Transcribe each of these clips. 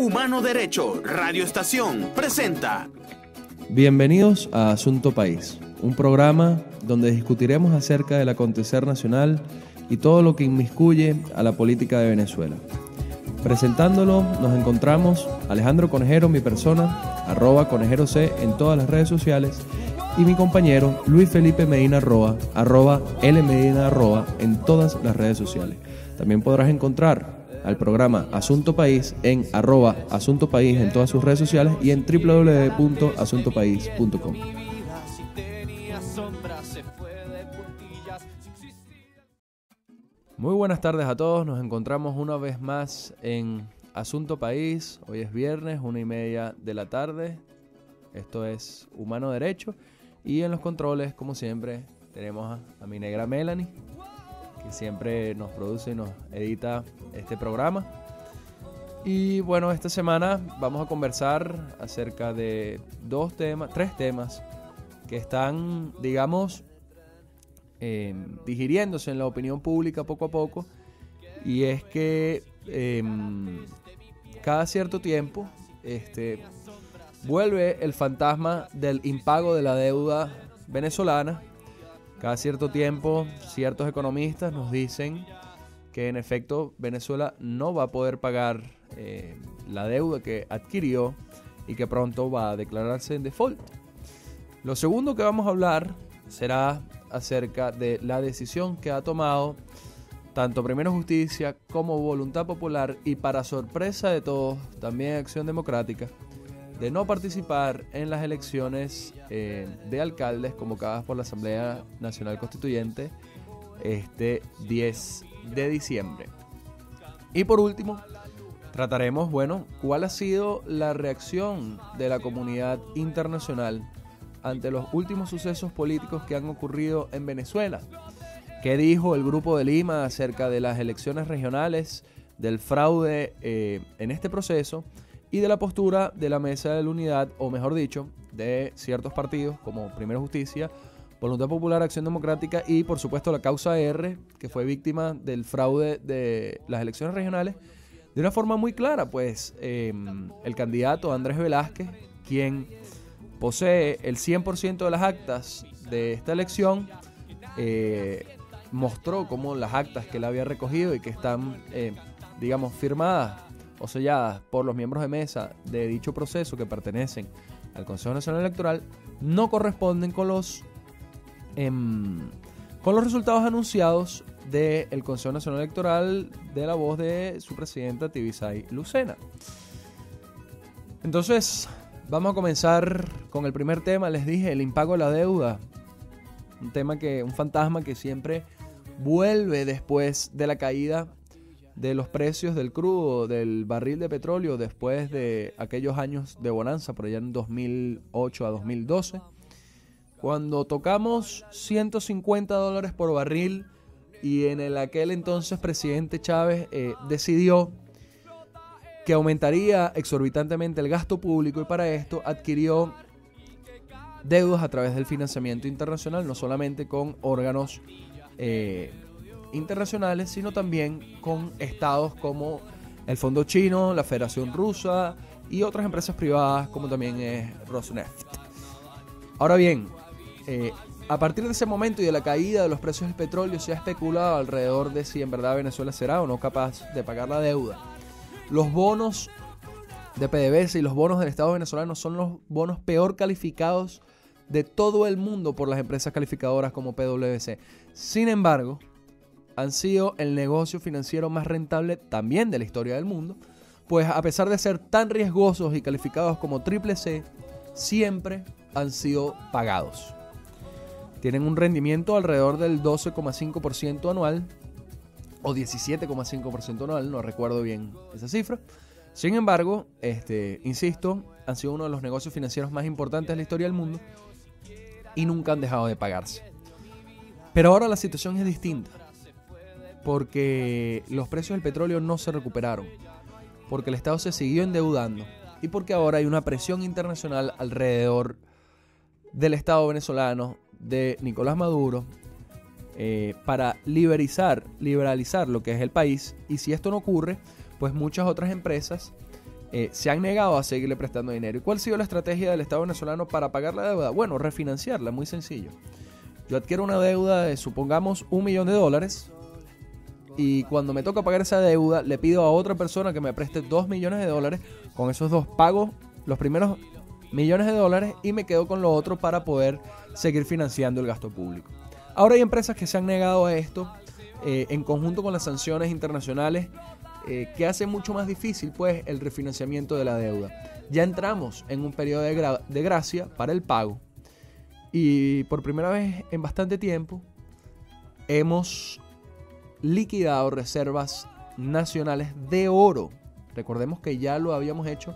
Humano Derecho, Radio Estación, presenta. Bienvenidos a Asunto País, un programa donde discutiremos acerca del acontecer nacional y todo lo que inmiscuye a la política de Venezuela. Presentándolo nos encontramos Alejandro Conejero, mi persona, @ConejeroC en todas las redes sociales, y mi compañero Luis Felipe Medina Roa, @LMedina Roa en todas las redes sociales. También podrás encontrar al programa Asunto País en @AsuntoPaís en todas sus redes sociales y en www.asuntopaís.com. Muy buenas tardes a todos, nos encontramos una vez más en Asunto País. Hoy es viernes, 1:30 de la tarde. Esto es Humano Derecho. Y en los controles, como siempre, tenemos a mi negra Melanie, que siempre nos produce y nos edita este programa. Y bueno, esta semana vamos a conversar acerca de tres temas que están, digamos, digiriéndose en la opinión pública poco a poco. Y es que cada cierto tiempo vuelve el fantasma del impago de la deuda venezolana. Cada cierto tiempo, ciertos economistas nos dicen que en efecto Venezuela no va a poder pagar la deuda que adquirió y que pronto va a declararse en default. Lo segundo que vamos a hablar será acerca de la decisión que ha tomado tanto Primero Justicia como Voluntad Popular, y para sorpresa de todos, también Acción Democrática, de no participar en las elecciones de alcaldes convocadas por la Asamblea Nacional Constituyente este 10 de diciembre. Y por último, trataremos, cuál ha sido la reacción de la comunidad internacional ante los últimos sucesos políticos que han ocurrido en Venezuela. ¿Qué dijo el Grupo de Lima acerca de las elecciones regionales, del fraude en este proceso y de la postura de la Mesa de la Unidad, o mejor dicho, de ciertos partidos como Primero Justicia, Voluntad Popular, Acción Democrática y por supuesto la Causa R, que fue víctima del fraude de las elecciones regionales, de una forma muy clara? Pues el candidato Andrés Velázquez, quien posee el 100% de las actas de esta elección, mostró cómo las actas que él había recogido y que están, firmadas o selladas por los miembros de mesa de dicho proceso que pertenecen al Consejo Nacional Electoral, no corresponden con los resultados anunciados del Consejo Nacional Electoral de la voz de su presidenta Tibisay Lucena. Entonces, vamos a comenzar con el primer tema. Les dije, el impago de la deuda. Un fantasma que siempre vuelve después de la caída de los precios del crudo, del barril de petróleo, después de aquellos años de bonanza, por allá en 2008 a 2012, cuando tocamos $150 por barril, y en aquel entonces presidente Chávez decidió que aumentaría exorbitantemente el gasto público, y para esto adquirió deudas a través del financiamiento internacional, no solamente con órganos internacionales, sino también con estados como el Fondo Chino, la Federación Rusa y otras empresas privadas como también es Rosneft. Ahora bien, a partir de ese momento y de la caída de los precios del petróleo, se ha especulado alrededor de si en verdad Venezuela será o no capaz de pagar la deuda. Los bonos de PDVSA y los bonos del Estado venezolano son los bonos peor calificados de todo el mundo por las empresas calificadoras como PwC. Sin embargo, han sido el negocio financiero más rentable también de la historia del mundo, pues a pesar de ser tan riesgosos y calificados como CCC, siempre han sido pagados. Tienen un rendimiento alrededor del 12,5% anual o 17,5% anual, no recuerdo bien esa cifra. Sin embargo, insisto, han sido uno de los negocios financieros más importantes de la historia del mundo y nunca han dejado de pagarse. Pero ahora la situación es distinta, porque los precios del petróleo no se recuperaron, porque el Estado se siguió endeudando y porque ahora hay una presión internacional alrededor del Estado venezolano, de Nicolás Maduro, para liberalizar lo que es el país. Y si esto no ocurre, pues muchas otras empresas se han negado a seguirle prestando dinero. ¿Y cuál ha sido la estrategia del Estado venezolano para pagar la deuda? Bueno, refinanciarla, muy sencillo. Yo adquiero una deuda de, supongamos, $1 millón, y cuando me toca pagar esa deuda, le pido a otra persona que me preste $2 millones. Con esos dos pago los primeros $1 millones y me quedo con lo otro para poder seguir financiando el gasto público. Ahora hay empresas que se han negado a esto, en conjunto con las sanciones internacionales, que hace mucho más difícil pues el refinanciamiento de la deuda. Ya entramos en un periodo de gracia para el pago y por primera vez en bastante tiempo hemos liquidado reservas nacionales de oro. Recordemos que ya lo habíamos hecho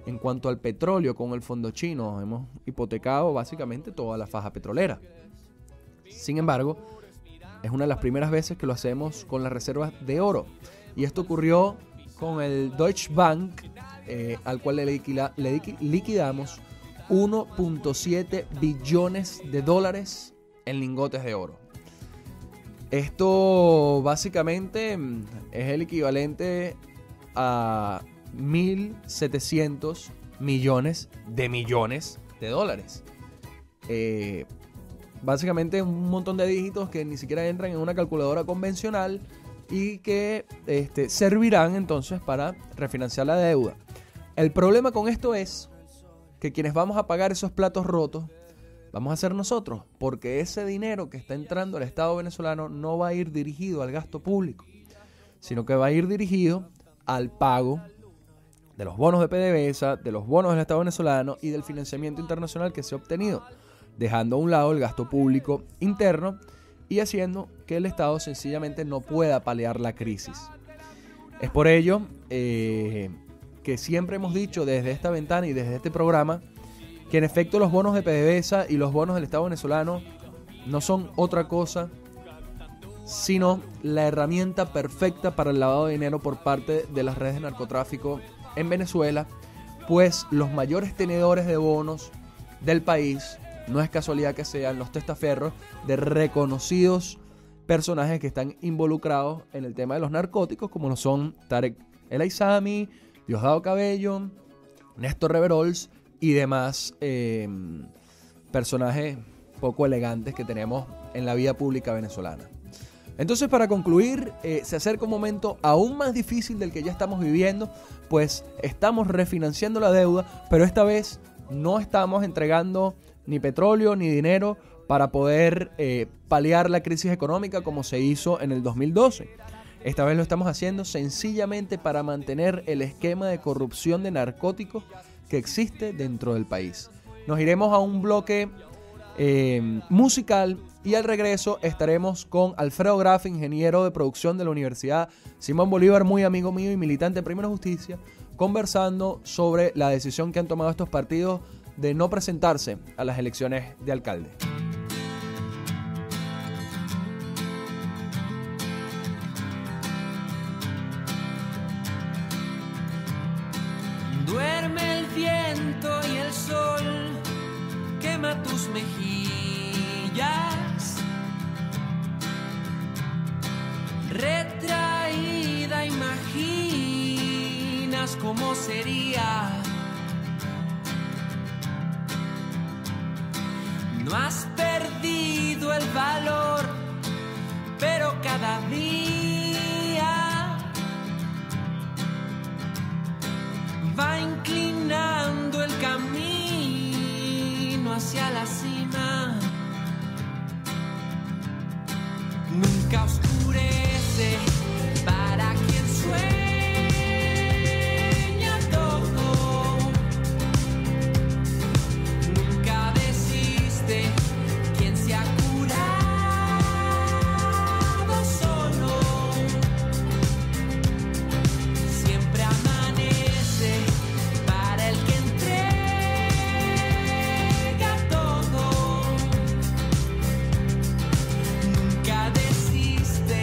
en cuanto al petróleo con el fondo chino. Hemos hipotecado básicamente toda la faja petrolera. Sin embargo, es una de las primeras veces que lo hacemos con las reservas de oro. Y esto ocurrió con el Deutsche Bank, al cual le liquidamos $1.7 billones en lingotes de oro. Esto básicamente es el equivalente a 1.700 millones de dólares. Básicamente un montón de dígitos que ni siquiera entran en una calculadora convencional y que servirán entonces para refinanciar la deuda. El problema con esto es que quienes vamos a pagar esos platos rotos vamos a ser nosotros, porque ese dinero que está entrando al Estado venezolano no va a ir dirigido al gasto público, sino que va a ir dirigido al pago de los bonos de PDVSA, de los bonos del Estado venezolano y del financiamiento internacional que se ha obtenido, dejando a un lado el gasto público interno y haciendo que el Estado sencillamente no pueda paliar la crisis. Es por ello que siempre hemos dicho desde esta ventana y desde este programa que en efecto los bonos de PDVSA y los bonos del Estado venezolano no son otra cosa sino la herramienta perfecta para el lavado de dinero por parte de las redes de narcotráfico en Venezuela, pues los mayores tenedores de bonos del país no es casualidad que sean los testaferros de reconocidos personajes que están involucrados en el tema de los narcóticos, como lo son Tarek El Aizami, Diosdado Cabello, Néstor Reverols y demás personajes poco elegantes que tenemos en la vida pública venezolana. Entonces, para concluir, se acerca un momento aún más difícil del que ya estamos viviendo, pues estamos refinanciando la deuda, pero esta vez no estamos entregando ni petróleo ni dinero para poder paliar la crisis económica como se hizo en el 2012. Esta vez lo estamos haciendo sencillamente para mantener el esquema de corrupción de narcóticos que existe dentro del país. Nos iremos a un bloque musical y al regreso estaremos con Alfredo Graf, ingeniero de producción de la Universidad Simón Bolívar, muy amigo mío y militante en Primera Justicia, conversando sobre la decisión que han tomado estos partidos de no presentarse a las elecciones de alcalde. Duerme el viento y el sol quema tus mejillas, retraída imaginas cómo sería. No has perdido el valor, pero cada día va inclinando el camino hacia la cima. Nunca oscurece para quien sueña todo. Nunca desiste quien se ha curado solo. Siempre amanece para el que entrega todo. Nunca desiste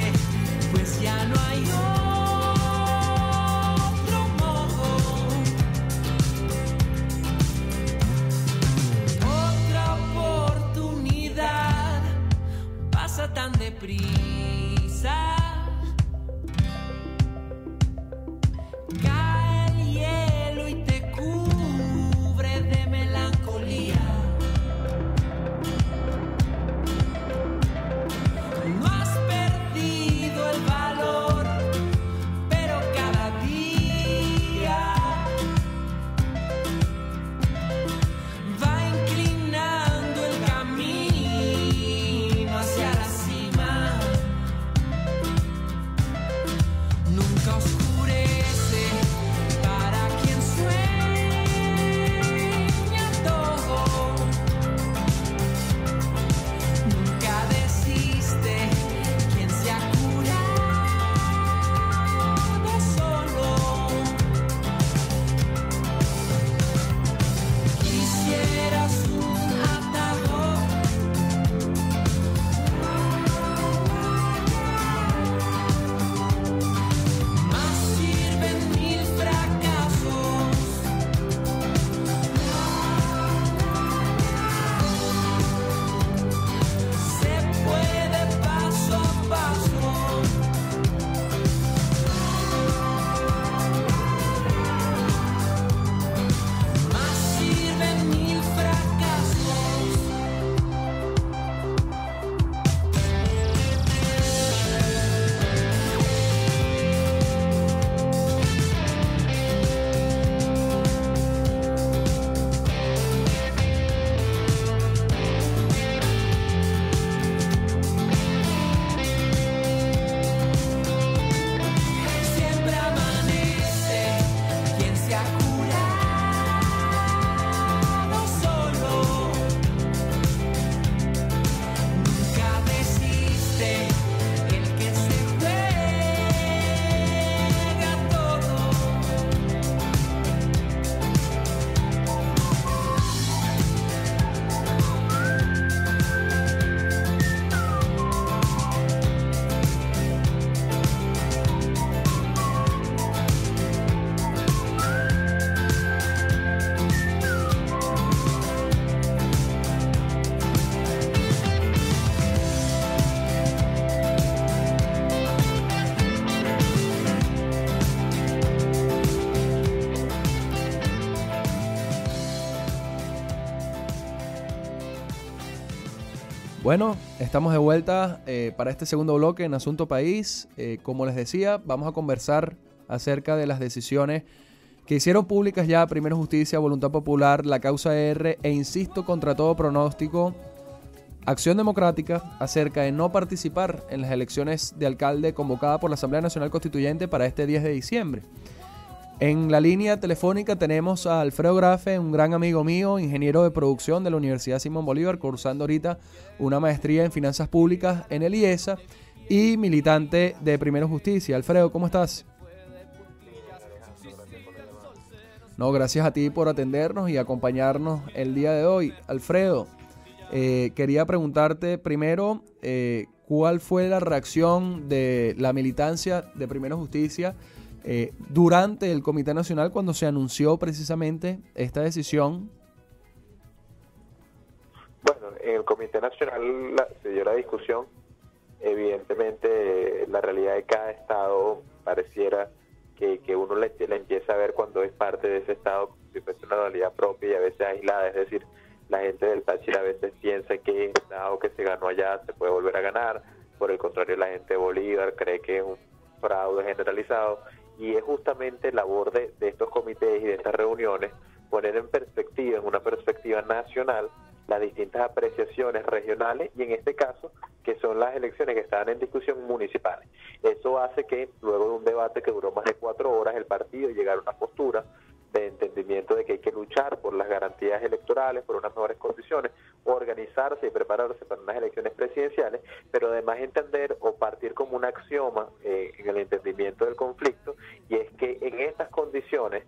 Bueno, estamos de vuelta para este segundo bloque en Asunto País. Como les decía, vamos a conversar acerca de las decisiones que hicieron públicas ya Primero Justicia, Voluntad Popular, la Causa R e Insisto contra todo pronóstico, Acción Democrática, acerca de no participar en las elecciones de alcalde convocada por la Asamblea Nacional Constituyente para este 10 de diciembre. En la línea telefónica tenemos a Alfredo Grafe, un gran amigo mío, ingeniero de producción de la Universidad Simón Bolívar, cursando ahorita una maestría en Finanzas Públicas en el IESA y militante de Primero Justicia. Alfredo, ¿cómo estás? No, gracias a ti por atendernos y acompañarnos el día de hoy. Alfredo, quería preguntarte primero, ¿cuál fue la reacción de la militancia de Primero Justicia durante el Comité Nacional cuando se anunció precisamente esta decisión? Bueno, en el Comité Nacional se dio la discusión. Evidentemente, la realidad de cada estado pareciera que uno la empieza a ver cuando es parte de ese estado como si fuese una realidad propia y a veces aislada. Es decir, la gente del Táchira a veces piensa que dado que se ganó allá se puede volver a ganar. Por el contrario, la gente de Bolívar cree que es un fraude generalizado. Y es justamente labor de estos comités y de estas reuniones poner en perspectiva, en una perspectiva nacional, las distintas apreciaciones regionales y en este caso, que son las elecciones que estaban en discusión municipales. Eso hace que luego de un debate que duró más de 4 horas, el partido llegara a una postura de entendimiento de que hay que luchar por las garantías electorales, por unas mejores condiciones, organizarse y prepararse para unas elecciones presidenciales, pero además entender o partir como un axioma en el entendimiento del conflicto, y es que en estas condiciones,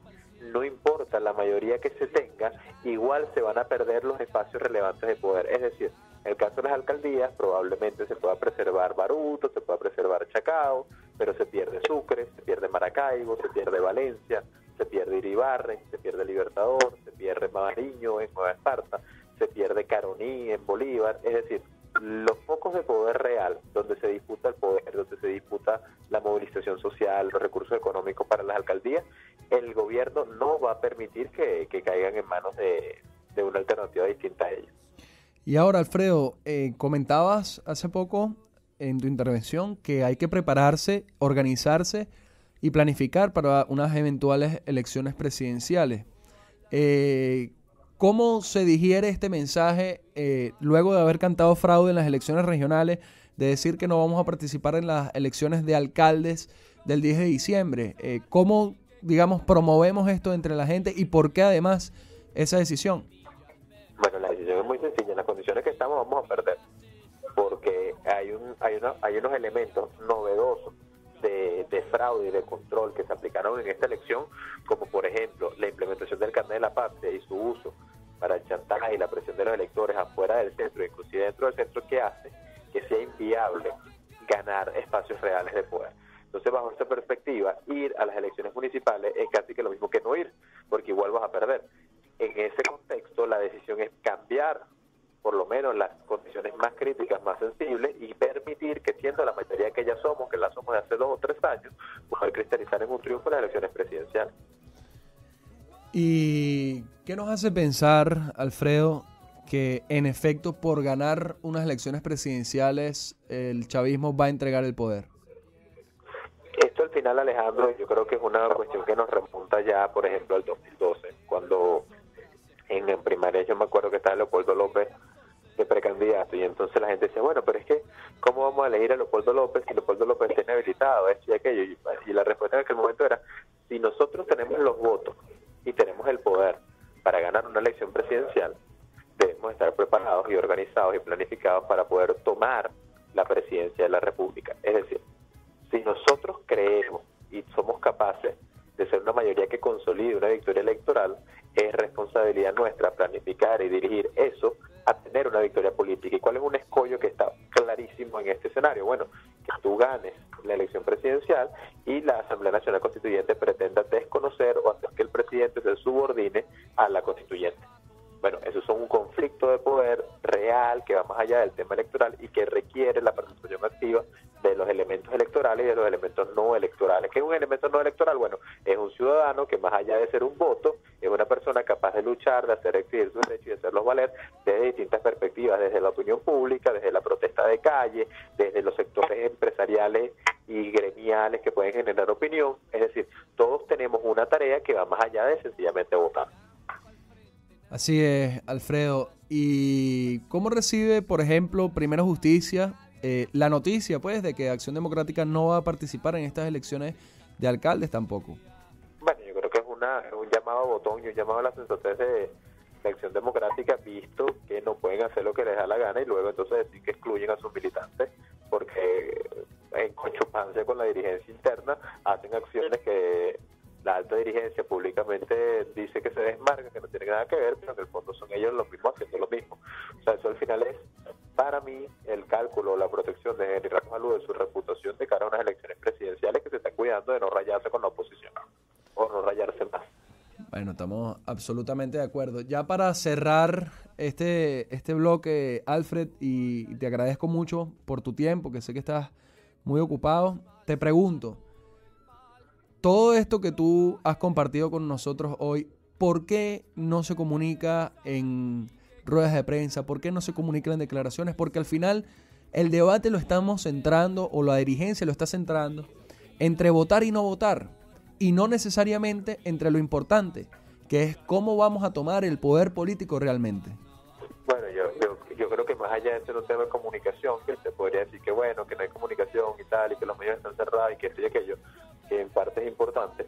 no importa la mayoría que se tenga, igual se van a perder los espacios relevantes de poder. Es decir, en el caso de las alcaldías, probablemente se pueda preservar Baruto, se pueda preservar Chacao, pero se pierde Sucre, se pierde Maracaibo, se pierde Valencia, se pierde Iribarren, se pierde Libertador, se pierde Mariño en Nueva Esparta, se pierde Caroní en Bolívar. Es decir, los focos de poder real, donde se disputa el poder, donde se disputa la movilización social, los recursos económicos para las alcaldías, el gobierno no va a permitir que caigan en manos de una alternativa distinta a ellos. Y ahora, Alfredo, comentabas hace poco en tu intervención que hay que prepararse, organizarse y planificar para unas eventuales elecciones presidenciales. ¿Cómo se digiere este mensaje luego de haber cantado fraude en las elecciones regionales, de decir que no vamos a participar en las elecciones de alcaldes del 10 de diciembre? ¿Cómo, digamos, promovemos esto entre la gente y por qué además esa decisión? Bueno, la decisión es muy sencilla. En las condiciones que estamos vamos a perder, porque hay unos elementos novedosos de fraude y de control que se aplicaron en esta elección, como por ejemplo la implementación del carnet de la patria y su uso para el chantaje y la presión de los electores afuera del centro, inclusive dentro del centro, que hace que sea inviable ganar espacios reales de poder. Entonces, bajo esta perspectiva, ir a las elecciones municipales es casi que lo mismo que no ir, porque igual vas a perder. En ese contexto, la decisión es cambiar por lo menos las condiciones más críticas, más sensibles, y permitir que, siendo la mayoría que ya somos, que la somos de hace 2 o 3 años, poder cristalizar en un triunfo en las elecciones presidenciales. ¿Y qué nos hace pensar, Alfredo, que en efecto por ganar unas elecciones presidenciales el chavismo va a entregar el poder? Esto al final, Alejandro, yo creo que es una cuestión que nos remonta ya, por ejemplo, al 2012, cuando en primaria yo me acuerdo que estaba Leopoldo López de precandidato, y entonces la gente decía, bueno, pero es que ¿cómo vamos a elegir a Leopoldo López si Leopoldo López tiene habilitado esto y aquello? Y la respuesta en aquel momento era, si nosotros tenemos los votos y tenemos el poder para ganar una elección presidencial, debemos estar preparados y organizados y planificados para poder tomar la presidencia de la República. Es decir, si nosotros creemos y somos capaces de ser una mayoría que consolide una victoria electoral, es responsabilidad nuestra planificar y dirigir eso a tener una victoria política. ¿Y cuál es un escollo que está clarísimo en este escenario? Bueno, que tú ganes la elección presidencial y la Asamblea Nacional Constituyente pretenda desconocer o hacer que el presidente se subordine a la constituyente. Bueno, eso es un conflicto de poder real que va más allá del tema electoral y que requiere la participación activa de los elementos electorales y de los elementos no electorales. ¿Qué es un elemento no electoral? Bueno, es un ciudadano que más allá de ser un voto, es una persona capaz de luchar, de hacer exigir sus derechos y de hacerlos valer desde distintas perspectivas, desde la opinión pública, desde la protesta de calle, desde los sectores empresariales y gremiales que pueden generar opinión. Es decir, todos tenemos una tarea que va más allá de sencillamente votar. Así es, Alfredo. ¿Y cómo recibe, por ejemplo, Primera Justicia la noticia, pues, de que Acción Democrática no va a participar en estas elecciones de alcaldes tampoco? Bueno, yo creo que es un llamado a botón y un llamado a la sensatez de Acción Democrática, visto que no pueden hacer lo que les da la gana y luego entonces decir que excluyen a sus militantes, porque en conchupancia con la dirigencia interna hacen acciones que la alta dirigencia públicamente dice que se desmarca, que no tiene nada que ver, pero en el fondo son ellos los mismos haciendo lo mismo. O sea, eso al final es, para mí, el cálculo, la protección de Henry Ramos Alú de su reputación de cara a unas elecciones presidenciales, que se está cuidando de no rayarse con la oposición o no rayarse más. Bueno, estamos absolutamente de acuerdo. Ya para cerrar este bloque, Alfred, y te agradezco mucho por tu tiempo, que sé que estás muy ocupado, te pregunto, todo esto que tú has compartido con nosotros hoy, ¿por qué no se comunica en ruedas de prensa? ¿Por qué no se comunica en declaraciones? Porque al final el debate lo estamos centrando, o la dirigencia lo está centrando, entre votar y no votar, y no necesariamente entre lo importante, que es cómo vamos a tomar el poder político realmente. Bueno, yo creo que más allá de ser un tema de comunicación, que se podría decir que bueno, que no hay comunicación y tal, y que los medios están cerrados y que esto y aquello, que en parte es importante,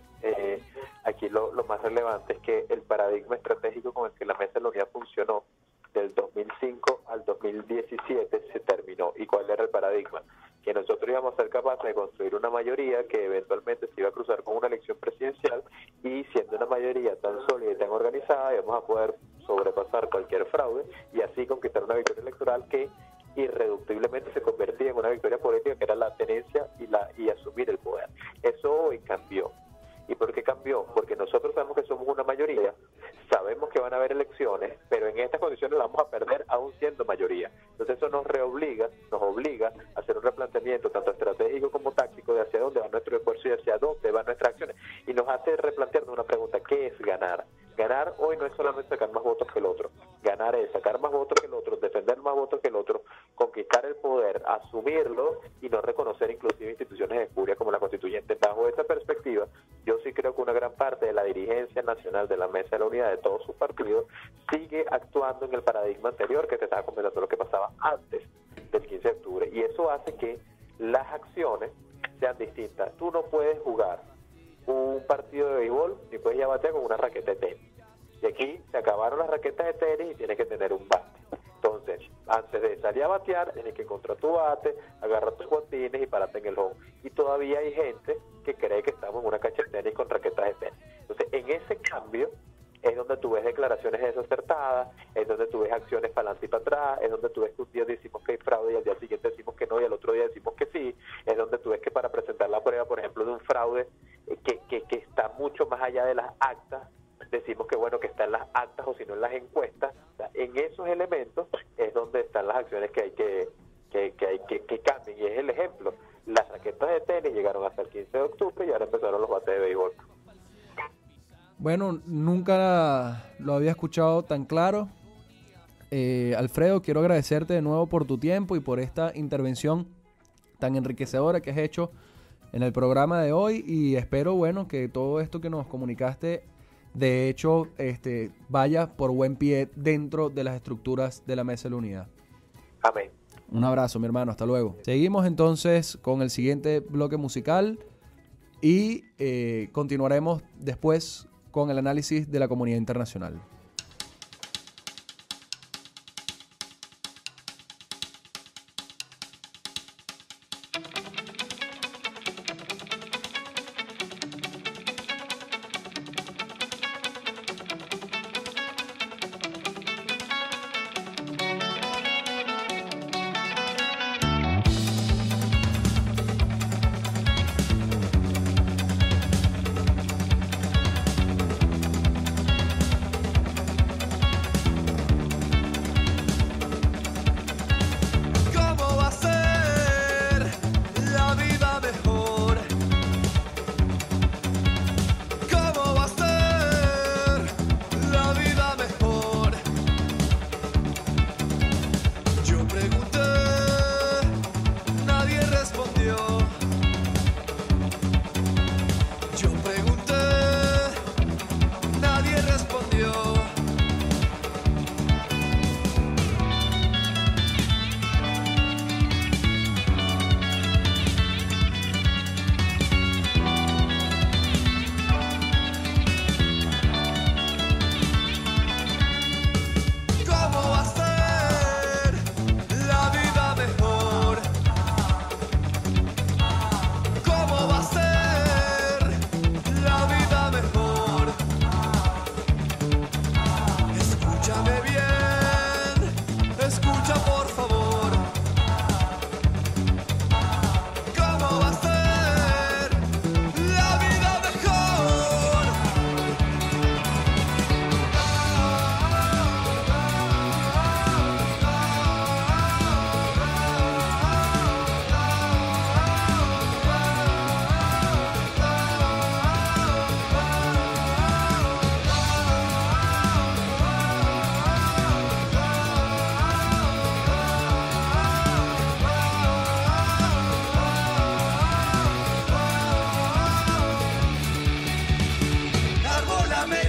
aquí lo más relevante es que el paradigma estratégico con el que la Mesa de la Unidad funcionó del 2005 al 2017 se terminó. ¿Y cuál era el paradigma? Que nosotros íbamos a ser capaces de construir una mayoría que eventualmente se iba a cruzar con una elección presidencial, y siendo una mayoría tan sólida y tan organizada íbamos a poder sobrepasar cualquier fraude y así conquistar una victoria electoral que irreductiblemente se convertía en una victoria política, que era la tenencia y asumir el poder. Eso hoy cambió. ¿Y por qué cambió? Porque nosotros sabemos que somos una mayoría, sabemos que van a haber elecciones, pero en estas condiciones las vamos a perder aún siendo mayoría. Entonces eso nos obliga a hacer un replanteamiento tanto estratégico como táctico de hacia dónde va nuestro esfuerzo y hacia dónde van nuestras acciones. Y nos hace replantearnos una pregunta: ¿qué es ganar? Ganar hoy no es solamente sacar más votos que el otro. Ganar es sacar más votos que el otro, defender más votos que el otro, conquistar el poder, asumirlo y no reconocer inclusive instituciones espurias como la Constituyente. Bajo esa perspectiva, yo sí creo que una gran parte de la dirigencia nacional de la Mesa de la Unidad de todos sus partidos sigue actuando en el paradigma anterior, que te estaba comentando lo que pasaba antes del 15 de octubre. Y eso hace que las acciones sean distintas. Tú no puedes jugar un partido de béisbol ni puedes ir a batear con una raqueta de tenis. Y aquí se acabaron las raquetas de tenis y tienes que tener un bate. Entonces, antes de salir a batear, tienes que encontrar tu bate, agarrar tus guantines y pararte en el home. Y todavía hay gente que cree que estamos en una cancha de tenis con raquetas de tenis. Entonces, en ese cambio es donde tú ves declaraciones desacertadas, es donde tú ves acciones para adelante y para atrás, es donde tú ves que un día decimos que hay fraude y al día siguiente decimos que no y al otro día decimos que sí, es donde tú ves que para presentar la prueba, por ejemplo, de un fraude que está mucho más allá de las actas, decimos que bueno, que está en las actas o si no en las encuestas. O sea, en esos elementos es donde están las acciones que hay que cambien, y es el ejemplo. Las raquetas de tenis llegaron hasta el 15 de octubre y ahora empezaron los bates de béisbol. Bueno, nunca lo había escuchado tan claro. Alfredo, quiero agradecerte de nuevo por tu tiempo y por esta intervención tan enriquecedora que has hecho en el programa de hoy, y espero, bueno, que todo esto que nos comunicaste de hecho vaya por buen pie dentro de las estructuras de la Mesa de la Unidad. Amén. Un abrazo, mi hermano, hasta luego. Seguimos entonces con el siguiente bloque musical y continuaremos después con el análisis de la comunidad internacional.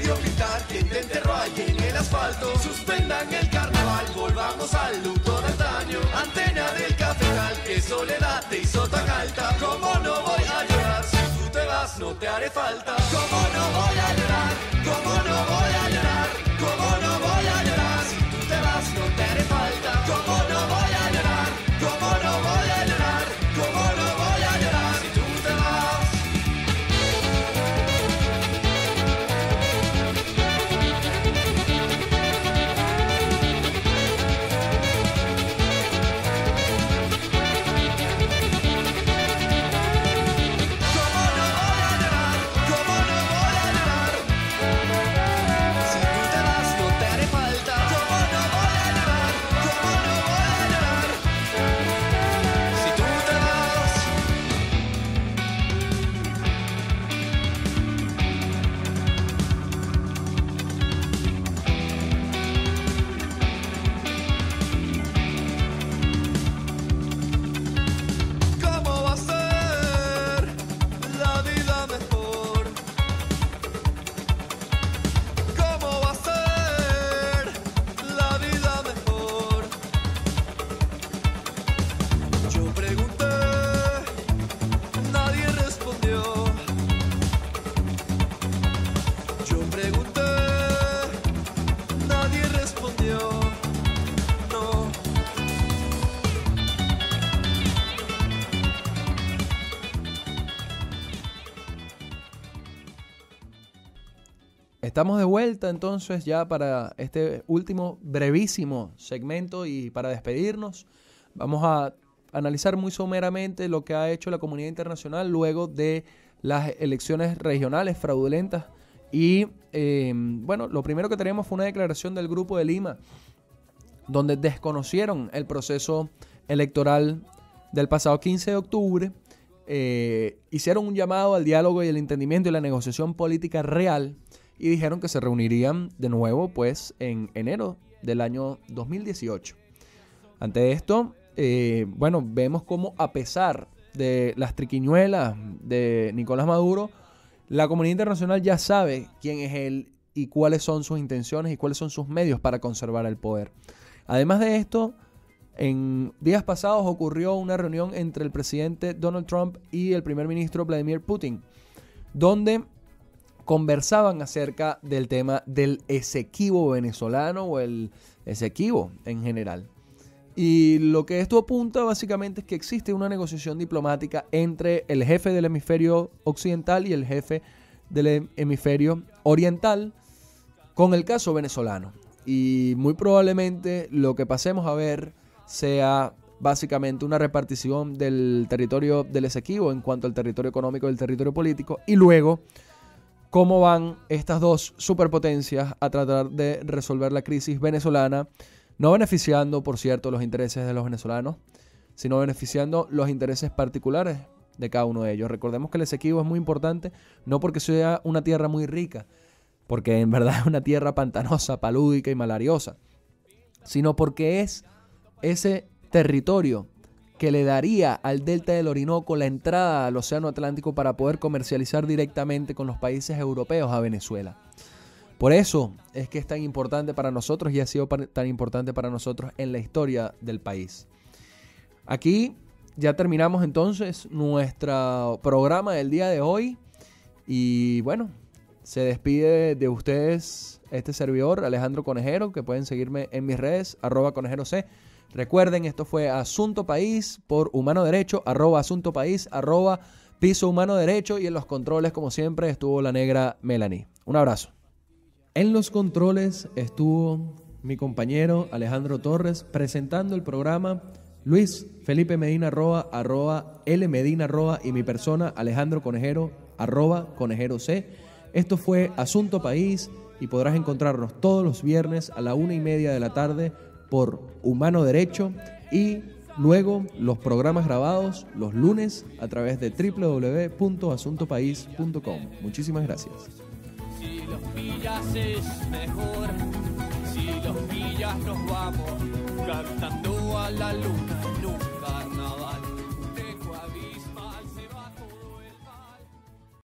vio gritar quien te enterró allí en el asfalto. Suspendan el carnaval, volvamos al luto de antaño. Antena del cafetal, que soledad te hizo tan alta. ¿Cómo no voy a llorar? Si tú te vas no te haré falta. ¿Cómo no voy a llorar? ¿Cómo no voy a llorar? ¿Cómo no voy a llorar? Si tú te vas no te haré falta. ¿Cómo no voy a llorar? ¿Cómo no voy a llorar? ¿Cómo no voy a llorar? Si tú te vas. Estamos de vuelta entonces ya para este último brevísimo segmento y para despedirnos vamos a analizar muy someramente lo que ha hecho la comunidad internacional luego de las elecciones regionales fraudulentas y bueno, lo primero que tenemos fue una declaración del Grupo de Lima donde desconocieron el proceso electoral del pasado 15 de octubre, hicieron un llamado al diálogo y el entendimiento y la negociación política real y dijeron que se reunirían de nuevo pues en enero del año 2018. Ante esto, bueno, vemos cómo a pesar de las triquiñuelas de Nicolás Maduro, la comunidad internacional ya sabe quién es él y cuáles son sus intenciones y cuáles son sus medios para conservar el poder. Además de esto, en días pasados ocurrió una reunión entre el presidente Donald Trump y el primer ministro Vladimir Putin, donde conversaban acerca del tema del Esequibo venezolano o el Esequibo en general. Y lo que esto apunta básicamente es que existe una negociación diplomática entre el jefe del hemisferio occidental y el jefe del hemisferio oriental con el caso venezolano. Y muy probablemente lo que pasemos a ver sea básicamente una repartición del territorio del Esequibo en cuanto al territorio económico y el territorio político, y luego cómo van estas dos superpotencias a tratar de resolver la crisis venezolana, no beneficiando, por cierto, los intereses de los venezolanos, sino beneficiando los intereses particulares de cada uno de ellos. Recordemos que el Esequibo es muy importante, no porque sea una tierra muy rica, porque en verdad es una tierra pantanosa, palúdica y malariosa, sino porque es ese territorio que le daría al delta del Orinoco la entrada al Océano Atlántico para poder comercializar directamente con los países europeos a Venezuela. Por eso es que es tan importante para nosotros y ha sido tan importante para nosotros en la historia del país. Aquí ya terminamos entonces nuestro programa del día de hoy y bueno, se despide de ustedes este servidor Alejandro Conejero, que pueden seguirme en mis redes @conejeroc. Recuerden, esto fue Asunto País por Humano Derecho, @Asunto País, @Piso Humano Derecho, y en los controles, como siempre, estuvo la negra Melanie. Un abrazo. En los controles estuvo mi compañero Alejandro Torres presentando el programa, Luis Felipe Medina Roa, @LMedina Roa, y mi persona Alejandro Conejero, @ConejeroC. Esto fue Asunto País y podrás encontrarnos todos los viernes a la 1:30 de la tarde por Humano Derecho y luego los programas grabados los lunes a través de www.asuntopaís.com. Muchísimas gracias. Si los pillas es mejor, si los pillas nos vamos cantando a la luna en un carnaval.